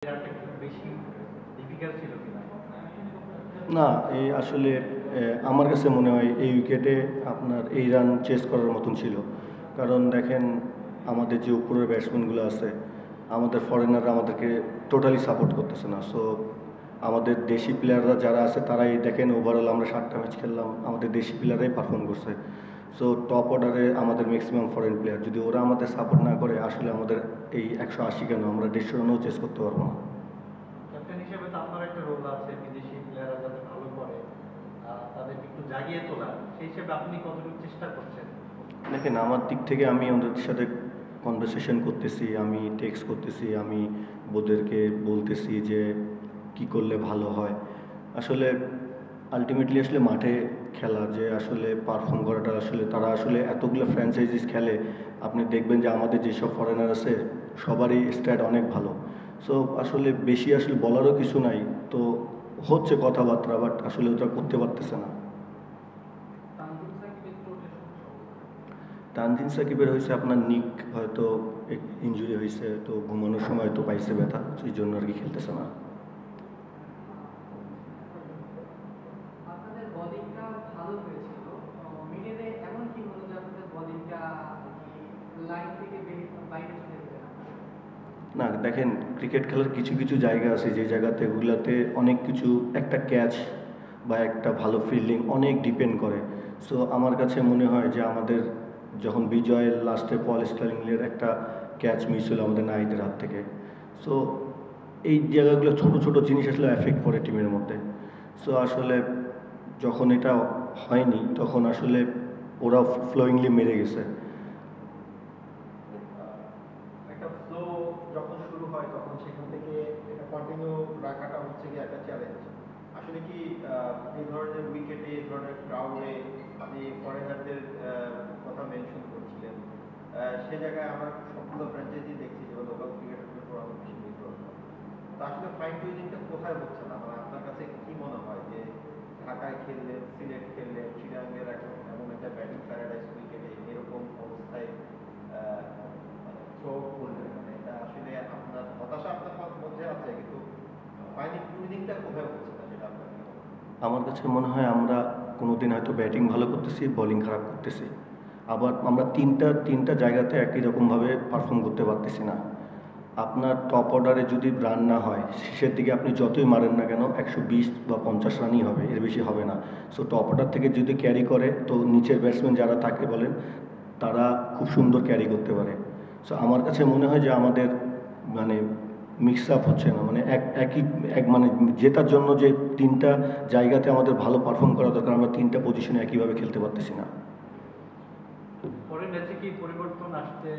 না, এই আসলে আমার কাছে মনে হয় এই উইকেটে আপনার এই রান চেস করার মতন ছিল। কারণ দেখেন আমাদের যে উপরের ব্যাটসম্যানগুলো আছে, আমাদের ফরেনাররা আমাদেরকে টোটালি সাপোর্ট করতেছে না। সো আমাদের দেশি প্লেয়াররা যারা আছে তারাই দেখেন ওভারঅল আমরা 7টা ম্যাচ খেললাম, আমাদের দেশি প্লেয়াররাই পারফর্ম করছে। সো টপ অর্ডারে আমাদের ম্যাক্সিমাম ফরেন প্লেয়ার, যদি ওরা আমাদের সাপোর্ট না করে আসলে আমাদের এই 180 কেন আমরা 150 রানও চেস করতে পারবো না। ক্যাপ্টেন হিসেবে তো আপনার একটা রোল আছে, বিদেশি প্লেয়াররা যাতে ভালো করে তাদেরকে একটু জাগিয়ে তোলা, সেই হিসেবে আপনি কতটুকু চেষ্টা করছেন? দেখেন আমার দিক থেকে আমি ওদের সাথে কনভারসেশন করতেছি, আমি টেক্সট করতেছি, আমি ওদেরকে বলতেছি যে কি করলে ভালো হয়। আসলে আলটিমেটলি আসলে মাঠে খেলা যে আসলে পারফর্ম করাটা আসলে তারা আসলে এতগুলো ফ্র্যাঞ্চাইজিস খেলে, আপনি দেখবেন যে আমাদের যেসব ফরেনার আছে সবারই স্ট্যাট অনেক ভালো। সো আসলে বেশি আসলে বলারও কিছু নাই, তো হচ্ছে কথাবার্তা, বাট আসলে ওটা করতে পারতেছে না। তানজিন সাকিবের হয়েছে আপনার নিক হয়তো ইনজুরি হয়েছে, তো ঘুমানোর সময় হয়তো পাইছে ব্যথা, সেই জন্য আর কি খেলতেছে না। না দেখেন ক্রিকেট খেলার কিছু কিছু জায়গা আছে যে জায়গাতে ওগুলাতে অনেক কিছু, একটা ক্যাচ বা একটা ভালো ফিল্ডিং অনেক ডিপেন্ড করে। সো আমার কাছে মনে হয় যে আমাদের যখন বিজয়ের লাস্টে পল স্টার্লিংয়ের একটা ক্যাচ মিস হলো আমাদের নাহিদের হাত থেকে, সো এই জায়গাগুলো ছোট ছোট জিনিস আসলে এফেক্ট করে টিমের মধ্যে। সো আসলে যখন এটা হয়নি তখন আসলে ওরা ফ্লোয়িংলি মেরে গেছে। একটা ফ্লো যখন শুরু হয় তখন সেখান থেকে এটা কন্টিনিউ রাখাটা হচ্ছে কি একটা চ্যালেঞ্জ। আসলে কি এই ধরনের উইকেটে, এই ধরনের ক্রাউডে আপনি ফরেনারদের কথা মেনশন করছিলেন, সে জায়গায় আমরা সবগুলো ফ্র্যাঞ্চাইজি দেখছি যে লোকাল ক্রিকেটের উপর অনেক বেশি নির্ভর করে। তো আসলে ফাইন টিউনিংটা কোথায় হচ্ছে না, মানে আপনার কাছে কি মনে হয় যে ঢাকায় খেললেন, সিলেট খেললেন, চিটাগাংয়ের এমন একটা ব্যাটিং প্যারাডাইস উইকেটে এরকম অবস্থায় থ্রো করলেন, মানে এটা আসলে আপনার হতাশা আপনার মধ্যে আছে, কিন্তু ফাইন টিউনিংটা কোথায় হচ্ছে না সেটা আপনার? আমার কাছে মনে হয় আমরা কোনোদিন হয়তো ব্যাটিং ভালো করতেছি, বোলিং খারাপ করতেছি, আবার আমরা তিনটা জায়গাতে একই রকমভাবে পারফর্ম করতে পারতেছি না। আপনার টপ অর্ডারে যদি রান না হয়, শেষের দিকে আপনি যতই মারেন না কেন 120 বা 50 রানই হবে, এর বেশি হবে না। সো টপ অর্ডার থেকে যদি ক্যারি করে তো নিচের ব্যাটসম্যান যারা থাকে বলেন তারা খুব সুন্দর ক্যারি করতে পারে। সো আমার কাছে মনে হয় যে আমাদের মানে মিক্স আপ হচ্ছে না, মানে মানে জেতার জন্য যে তিনটা জায়গাতে আমাদের ভালো পারফর্ম করা দরকার, আমরা তিনটা পজিশনে একইভাবে খেলতে পারতেছি না। পরের ম্যাচে কি পরিবর্তন আসতে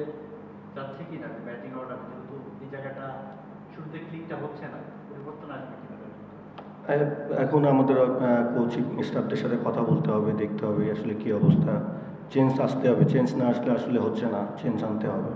যাচ্ছে কি না ব্যাটিং অর্ডার, যেহেতু এই জায়গাটা শুরুতে ক্লিকটা হচ্ছে না, পরিবর্তন আসবে কিভাবে? এখন আমাদের কোচিং স্টাফদের সাথে কথা বলতে হবে, দেখতে হবে আসলে কি অবস্থা, চেঞ্জ আসতে হবে, চেঞ্জ না আসলে আসলে হচ্ছে না, চেঞ্জ আনতে হবে।